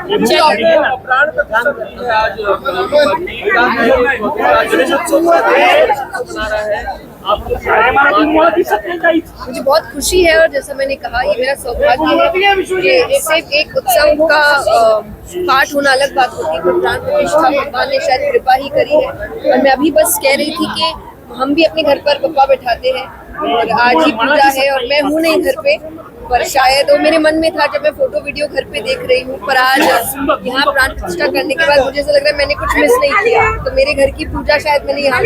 मुझे बहुत खुशी है और जैसा मैंने कहा ये मेरा सौभाग्य है कि सिर्फ एक उत्सव का पार्ट होना अलग बात होती है, प्राण प्रतिष्ठा भगवान ने शायद कृपा ही करी है। और मैं अभी बस कह रही थी कि हम भी अपने घर पर बप्पा बैठाते हैं और आज ही पूजा है और मैं हूँ नहीं घर पे, पर शायद वो मेरे मन में था जब मैं फोटो वीडियो घर पे देख रही हूँ। पर आज यहाँ प्राण प्रतिष्ठा करने के बाद मुझे ऐसा लग रहा है मैंने कुछ मिस नहीं किया, तो मेरे घर की पूजा शायद मैंने यहाँ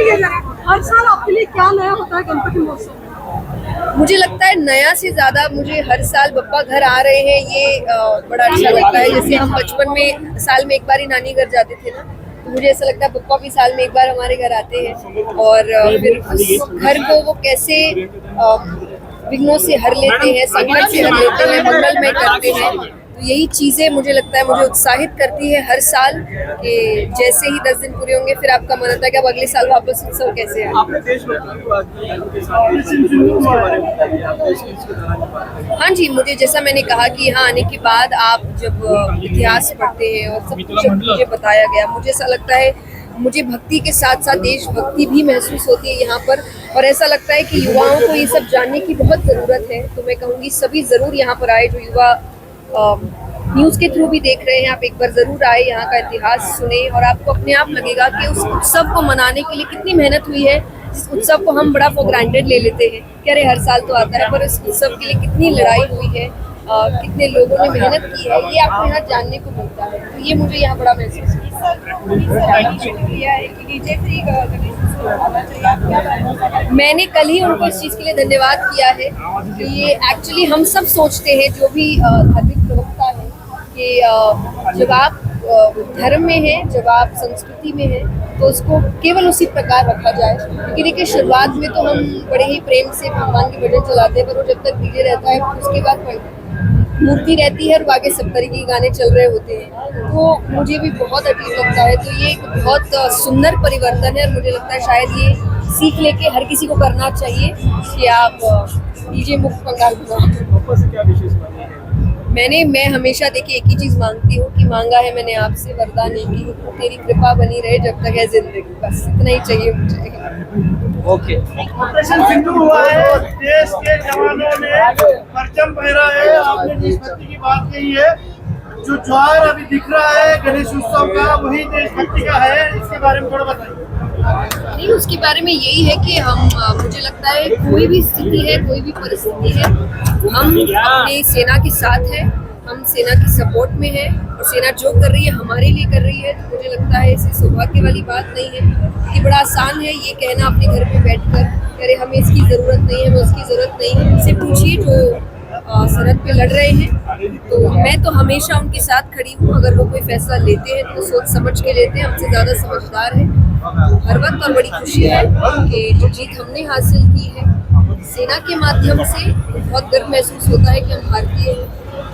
हर साल आपके लिए क्या नया होता है गणपति महोत्सव? मुझे लगता है नया से ज्यादा मुझे हर साल बप्पा घर आ रहे हैं ये बड़ा अच्छा लगता है। जैसे हम बचपन में साल में एक बार ही नानी घर जाते थे ना, तो मुझे ऐसा लगता है बप्पा भी साल में एक बार हमारे घर आते हैं और फिर उस घर को वो कैसे विघ्नों से हर लेते हैं, संकट से हर लेते हैं, मंगलमय करते हैं। तो यही चीजें मुझे लगता है मुझे उत्साहित करती है हर साल कि जैसे ही 10 दिन पूरे होंगे फिर आपका मन होता है कि अब अगले साल वापस उत्सव कैसे है। हाँ जी, मुझे जैसा मैंने कहा कि यहाँ आने के बाद आप जब इतिहास पढ़ते हैं और सब कुछ मुझे बताया गया, मुझे ऐसा लगता है मुझे भक्ति के साथ साथ देशभक्ति भी महसूस होती है यहाँ पर और ऐसा लगता है कि युवाओं को ये सब जानने की बहुत ज़रूरत है। तो मैं कहूँगी सभी ज़रूर यहाँ पर आए, जो युवा न्यूज़ के थ्रू भी देख रहे हैं, आप एक बार ज़रूर आए, यहाँ का इतिहास सुने और आपको अपने आप लगेगा कि उस उत्सव को मनाने के लिए कितनी मेहनत हुई है। इस उत्सव को हम बड़ा फॉर ग्रांटेड ले लेते हैं कि अरे हर साल तो आता है, पर इस उत्सव के लिए कितनी लड़ाई हुई है, कितने लोगों ने मेहनत की है, ये आपको यहाँ जानने को मिलता है। तो ये मुझे यहाँ बड़ा महसूस मैंने कल ही उनको इस चीज़ के लिए धन्यवाद किया है कि ये एक्चुअली हम सब सोचते हैं जो भी धार्मिक प्रवक्ता है कि जब आप धर्म में हैं, जब आप संस्कृति में हैं, तो उसको केवल उसी प्रकार रखा जाए। क्योंकि देखिए शुरुआत में तो हम बड़े ही प्रेम से भगवान के भजन चलाते हैं, पर वो जब तक डीजे रहता है उसके बाद मूर्ति रहती है और आगे सब तरीके के गाने चल रहे होते हैं, तो मुझे भी बहुत अजीब लगता है। तो ये एक बहुत सुंदर परिवर्तन है और मुझे लगता है शायद ये सीख लेके हर किसी को करना चाहिए कि आप डीजे मुक्त पंडाल बनाओ। मैं हमेशा देखिए एक ही चीज मांगती हूँ कि मांगा है मैंने आपसे वरदान एक ही, तेरी कृपा बनी रहे जब तक है जिंदगी, बस इतना ही चाहिए मुझे। ओके। ऑपरेशन सिंधु हुआ है, देश के जवानों ने परचम फहरा है, आपने देशभक्ति की बात कही है, जो ज्वार अभी दिख रहा है गणेश उत्सव का वही देशभक्ति का है, इसके बारे में थोड़ा बताइए। नहीं, उसके बारे में यही है कि हम मुझे लगता है कोई भी स्थिति है, कोई भी परिस्थिति है, हम अपने सेना के साथ हैं, हम सेना की सपोर्ट में हैं और सेना जो कर रही है हमारे लिए कर रही है। तो मुझे लगता है इसे सौभाग्य वाली बात नहीं है। ये बड़ा आसान है ये कहना अपने घर पे बैठकर कि अरे हमें इसकी ज़रूरत नहीं है, हमें उसकी ज़रूरत नहीं है। इससे पूछिए जो सरहद पे लड़ रहे हैं, तो मैं तो हमेशा उनके साथ खड़ी हूँ। अगर वो कोई फैसला लेते हैं तो सोच समझ के लेते हैं, हमसे ज़्यादा समझदार है हर वक्त। और बड़ी खुशी है कि जो जीत हमने हासिल की है सेना के माध्यम से, बहुत गर्व महसूस होता है कि हम भारतीय हैं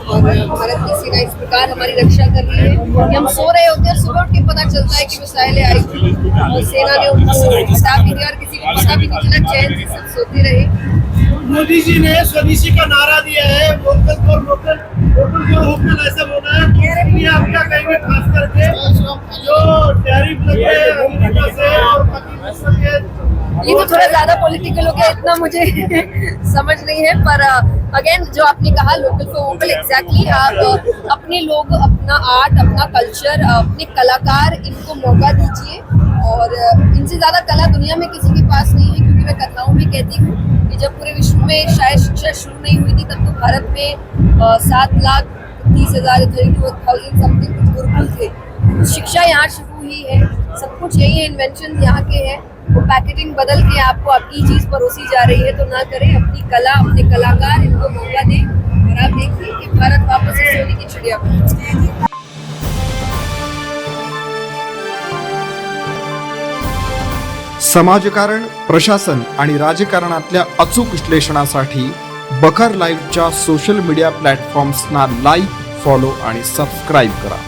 और भारत की सेना इस प्रकार हमारी रक्षा कर रही है कि हम सो रहे होते हैं, सुबह उठ के पता चलता है कि मिसाइलें आई थी और सेना ने उनको हटा भी दिया और किसी को पता भी नहीं चला, चैन से सब सोते रहे। मोदी जी ने स्वदेशी का नारा दिया है, vocal for local, vocal for vocal ऐसा बोला है, तो आप क्या कहेंगे खास करके जो टैरिफ लग रहे हैं अमेरिका से और पाकिस्तान से? ये तो थोड़ा ज्यादा पॉलिटिकल हो गया, इतना मुझे समझ नहीं है, पर अगेन जो आपने कहा लोकल फॉर वोकल, एग्जैक्टली आप अपने लोग, अपना आर्ट, अपना कल्चर, अपने कलाकार, इनको मौका दीजिए। और इनसे ज्यादा कला दुनिया में किसी के पास नहीं है, क्योंकि मैं कथाओं में कहती हूँ कि जब पूरे विश्व में शायद शिक्षा शुरू नहीं हुई थी तब तो भारत में 7,30,000 समथिंग कुछ गुरुकुल थे। शिक्षा यहाँ शुरू हुई है, सब कुछ यही है, इन्वेंशन यहाँ के हैं। वो पैकेजिंग बदल के आपको आपकी चीज़ परोसी जा रही है, तो ना करें, अपनी कला, अपने कलाकार, इनको मौका दें और आप देखिए कि भारत वापस से सोने की चिड़िया बने। समाजकारण, प्रशासन आणि राजकारणातल्या अचूक विश्लेषणासाठी बखर लाईव्हच्या सोशल मीडिया प्लॅटफॉर्म्सना लाईक, फॉलो आणि सबस्क्राईब करा।